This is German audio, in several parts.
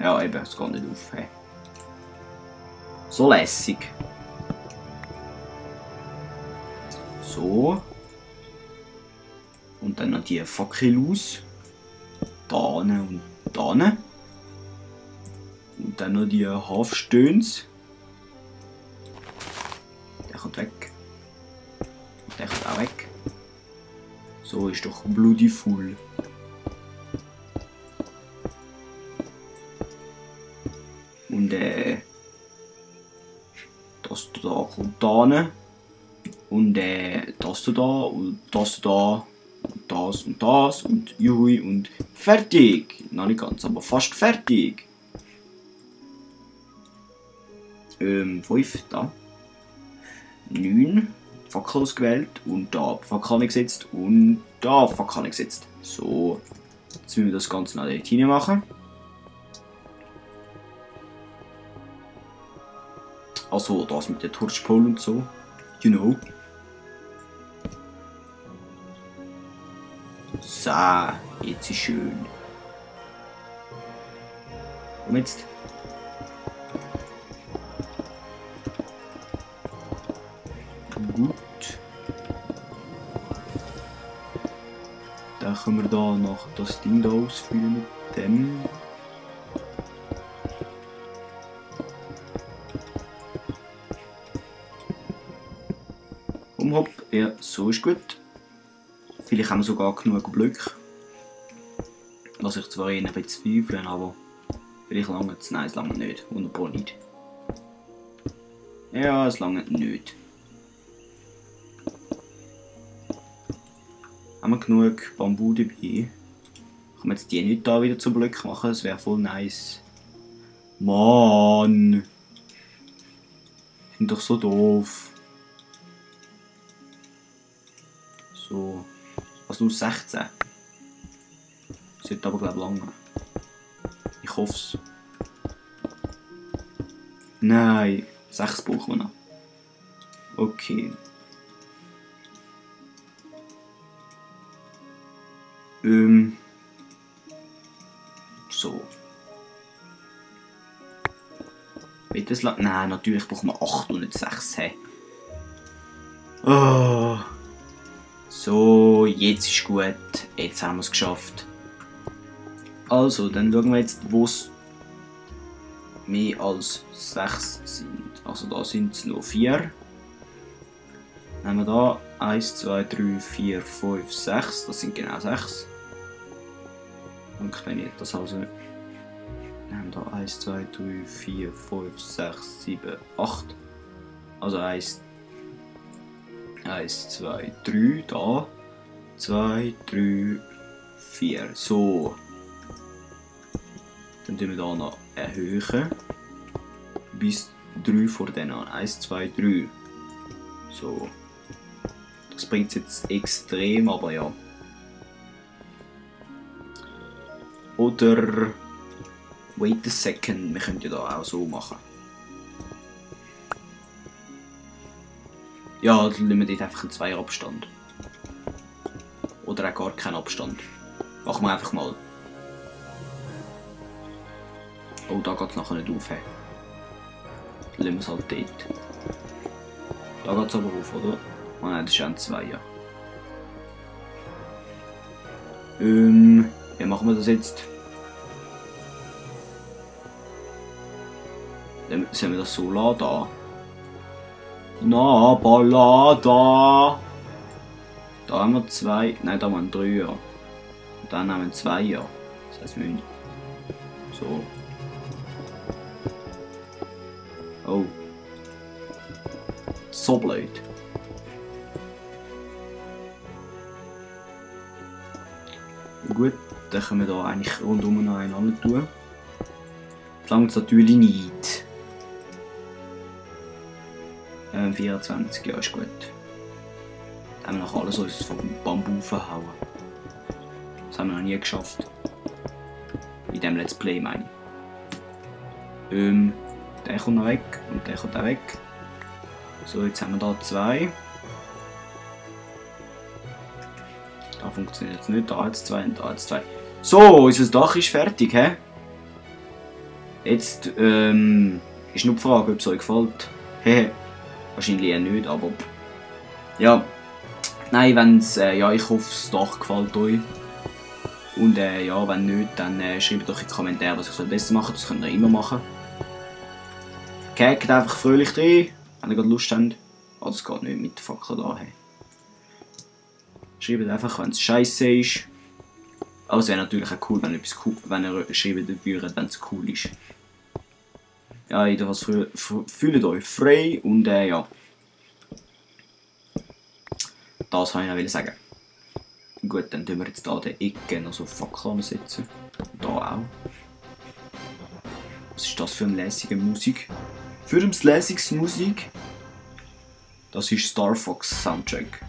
Ja, eben, es geht nicht auf. Hey. So lässig. So. Und dann noch die Fackel aus. Da und da. Und dann noch die Halfstöns. Der kommt weg. Und der kommt auch weg. So ist doch bloody full. Und das da kommt da hin. Und das da und das da. Und das und das und juhui und fertig! Noch nicht ganz, aber fast fertig. 5 da. 9. Fackel ausgewählt und da Fackel gesetzt und da Fackel gesetzt. So, jetzt müssen wir das Ganze noch dort hinein machen. Also das mit der Torchpole und so. You know. So, jetzt ist schön. Und jetzt. Gut. Dann können wir da noch das Ding da ausfüllen mit dem. Hopp, ja, so ist gut. Vielleicht haben wir sogar genug Blöcke. Was ich zwar eher bezweifle, aber vielleicht lange es. Nein, es lange nicht. Wunderbar nicht. Ja, es lange nicht. Haben wir genug Bambu dabei? Können wir jetzt die nicht da wieder zu Blöcken machen? Das wäre voll nice. Mann! Die sind doch so doof. So. Also nur 16. Sollte aber glaube ich lange. Ich hoffe es. Nein, 6 brauchen wir noch. Okay. So. Wird das lang? Nein, natürlich brauchen wir 8 und nicht 6. Hey. Oh. So, jetzt ist gut. Jetzt haben wir es geschafft. Also, dann schauen wir jetzt, wo es mehr als 6 sind. Also da sind es nur 4. Nehmen wir da 1, 2, 3, 4, 5, 6. Das sind genau 6. Funktioniert das also nicht. Nehmen wir da 1, 2, 3, 4, 5, 6, 7, 8. Also 1, 2, 3, da. 2, 3, 4. So. Dann tun wir da noch erhöhen. Bis 3 vor denen an. 1, 2, 3. So. Das bringt es jetzt extrem, aber ja. Oder. Wait a second. Wir können ja da auch so machen. Ja, dann nehmen wir dort einfach einen 2er Abstand. Oder auch gar keinen Abstand. Machen wir einfach mal. Oh, da geht es nachher nicht auf. Dann lassen wir es halt dort. Da geht es aber auf, oder? Oh nein, das ist ein 2er. Wie machen wir das jetzt? Sollen wir das so lassen? Da? Na, Ballada! Da haben wir 2. Nein, da haben wir einen 3er. Und dann haben wir einen 2er. Das heisst, wir müssen. So. Oh. So blöd. Gut, dann können wir hier eigentlich rundum noch einen anderen tun. Das langt natürlich nicht. 24, ja, ist gut. Dann haben wir noch alles uns vom Bambu verhauen. Das haben wir noch nie geschafft. In diesem Let's Play meine ich. Der kommt noch weg und der kommt auch weg. So, jetzt haben wir da 2. Da funktioniert es nicht, da jetzt 2 und da jetzt 2. So, unser Dach ist fertig, hä? Jetzt ist nur die Frage, ob es euch gefällt. Hehe, wahrscheinlich eher nicht, aber ja. Nein, wenn's, ja, ich hoffe, es doch gefällt euch. Und ja, wenn nicht, dann schreibt doch in die Kommentare, was ich besser machen soll. Das könnt ihr immer machen. Kickt einfach fröhlich rein, wenn ihr gerade Lust habt. Oh, das geht nicht mit der Fackel da. Hey. Schreibt einfach, wenn es scheiße ist. Aber es wäre natürlich auch cool, wenn ihr schreiben würdet, wenn es cool ist. Ja, jedenfalls fühlt euch frei und ja. Das wollte ich noch sagen. Gut, dann tun wir jetzt hier den Ecke noch so Fackeln setzen. Da auch. Was ist das für eine lässige Musik? Für eine lässige Musik? Das ist Star Fox Soundtrack.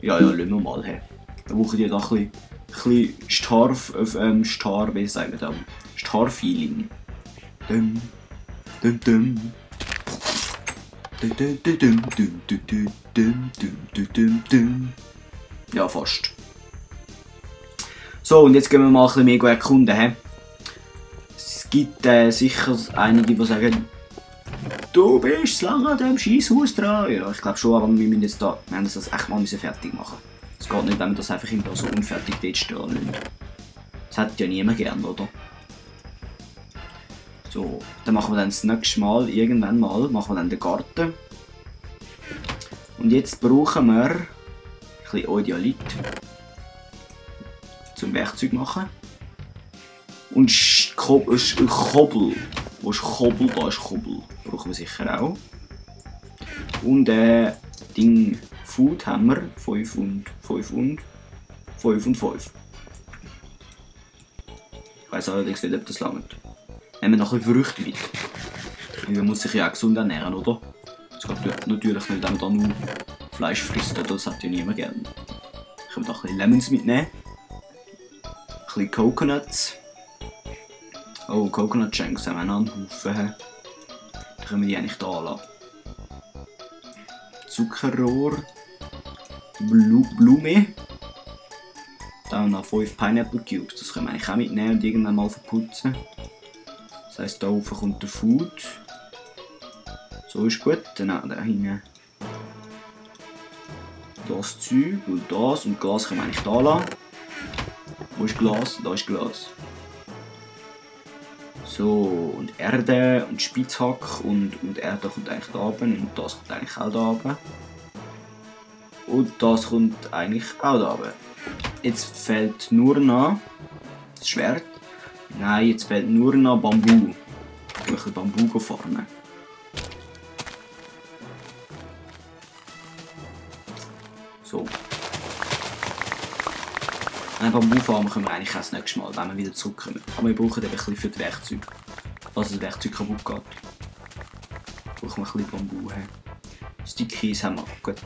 Ja, lassen wir mal her. Da brauchen die da ein bisschen Star, wie sagen wir, Star-Feeling. Dum, dum, dum. Ja, fast. So, und jetzt gehen wir mal ein bisschen mehr erkunden. He? Es gibt sicher einige, die sagen, du bist zu lange an diesem Scheisshaus dran. Ja, ich glaube schon, aber wir müssen jetzt wir haben das echt mal fertig machen. Es geht nicht, wenn wir das einfach immer so unfertig dort stehen lassen. Das hätte ja niemand gern, oder? So, dann machen wir dann das nächste Mal, irgendwann mal, machen wir dann den Garten. Und jetzt brauchen wir ein bisschen Eudialit zum Werkzeug machen. Und Kobbel. Wo ist Kobbel? Da ist Kobbel. Brauchen wir sicher auch. Und Food haben wir 5 und 5 und 5 und 5. Ich weiss allerdings nicht, ob das langt. Nehmen wir noch ein bisschen Früchte mit. Man muss sich ja auch gesund ernähren, oder? Es geht natürlich nicht, wenn man da nur Fleisch frisst, oder? Das hat ja niemand gerne. Ich kann da ein bisschen Lemons mitnehmen. Ein bisschen Coconuts. Oh, Coconut Shanks haben wir noch einen Haufen. Dann können wir die eigentlich da lassen. Zuckerrohr. Blume. Dann noch 5 Pineapple Cubes. Das können wir eigentlich auch mitnehmen und irgendwann mal verputzen. Das heisst, da oben kommt der Food. So ist gut. Dann da hinten das Zeug und das. Und Glas können wir eigentlich da lassen. Wo ist Glas? Da ist Glas. So, und Erde und Spitzhack und Erde kommt eigentlich da oben und das kommt eigentlich auch da oben. Und das kommt eigentlich auch da oben. Jetzt fehlt nur noch das Schwert. Nein, jetzt fehlt nur noch Bambu. Ich will ein bisschen Bambu farmen. So. Ein Bambu farmen können wir eigentlich erst nächstes Mal, wenn wir wieder zurückkommen. Aber wir brauchen eben ein bisschen für das Werkzeug. Falls das Werkzeug kaputt geht. Brauchen wir ein bisschen Bambu. Stickies haben wir. Gut.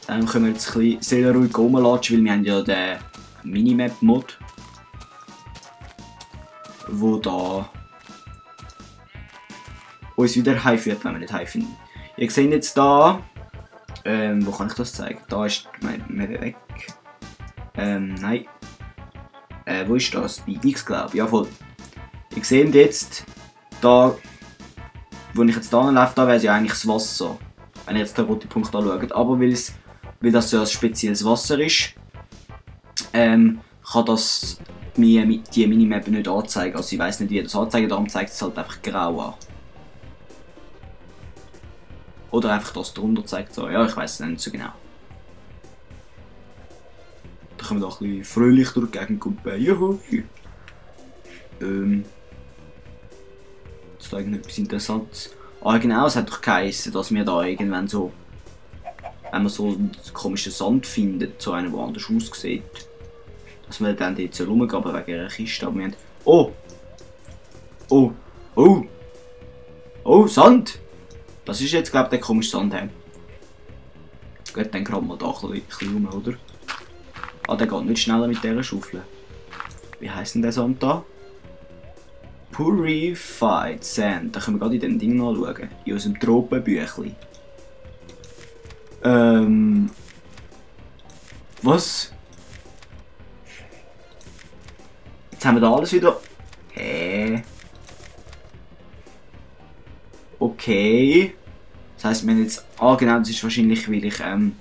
Dann können wir jetzt ein bisschen sehr ruhig rumlatschen, weil wir haben ja den Minimap-Mod. Wo da uns wieder heimführt, wenn wir nicht heimfinden. Ihr seht jetzt da, wo kann ich das zeigen? Da ist mein weg. Nein. Wo ist das? Bei X, glaube ich. Ja, voll. Ihr seht jetzt, da, wo ich jetzt da laufe, da wäre ja eigentlich das Wasser. Wenn ihr jetzt den roten Punkt anschaut. Aber weil das ja ein spezielles Wasser ist, kann das mir die Minimap nicht anzeigen. Also ich weiss nicht, wie das anzeigen, darum zeigt es halt einfach grau an. Oder einfach das drunter zeigt so. Ja, ich weiss es nicht so genau. Da können wir da ein bisschen fröhlich durch die Gegend kumpeln. Juhu! Das ist irgendetwas Interessantes. Ah genau, es hat doch geheißen, dass wir da irgendwann so, wenn man so einen komischen Sand findet, so einen, der anders aussieht, dass wir dann dort so rumgehen wegen einer Kiste. Aber wir haben... Oh! Oh! Oh! Oh, Sand! Das ist jetzt, glaube ich, der komische Sand. Gut, dann graben wir da ein bisschen rum, oder? Ah, der geht nicht schneller mit dieser Schaufel. Wie heisst denn der Sand da? Purified Sand. Da können wir gerade in dem Ding anschauen. In unserem Tropenbüchlein. Was? Jetzt haben wir da alles wieder... Hä? Okay. Das heisst, wir haben jetzt... Ah genau, das ist wahrscheinlich, weil ich den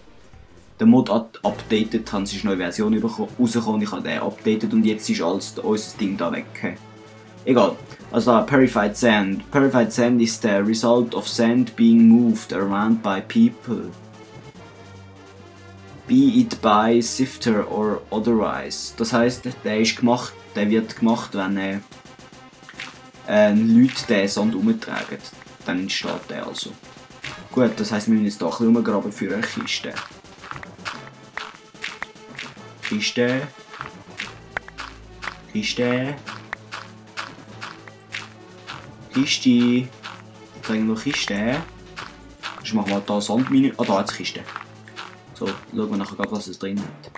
Mod updated habe. Es ist eine neue Version rausgekommen, ich habe den updated und jetzt ist alles unser Ding da weg. Egal. Also Purified Sand. Purified Sand is the result of sand being moved around by people. Be it by sifter or otherwise. Das heisst, der wird gemacht, wenn Leute den Sand umtragen. Dann entsteht der also. Gut, das heisst, wir müssen jetzt hier ein bisschen umgraben für eine Kiste. Kiste. Kiste. Kiste. Jetzt eigentlich noch Kiste. Jetzt machen wir hier Sandmine. Ah, da hat es Kiste. So, schauen wir nachher, was es drin hat.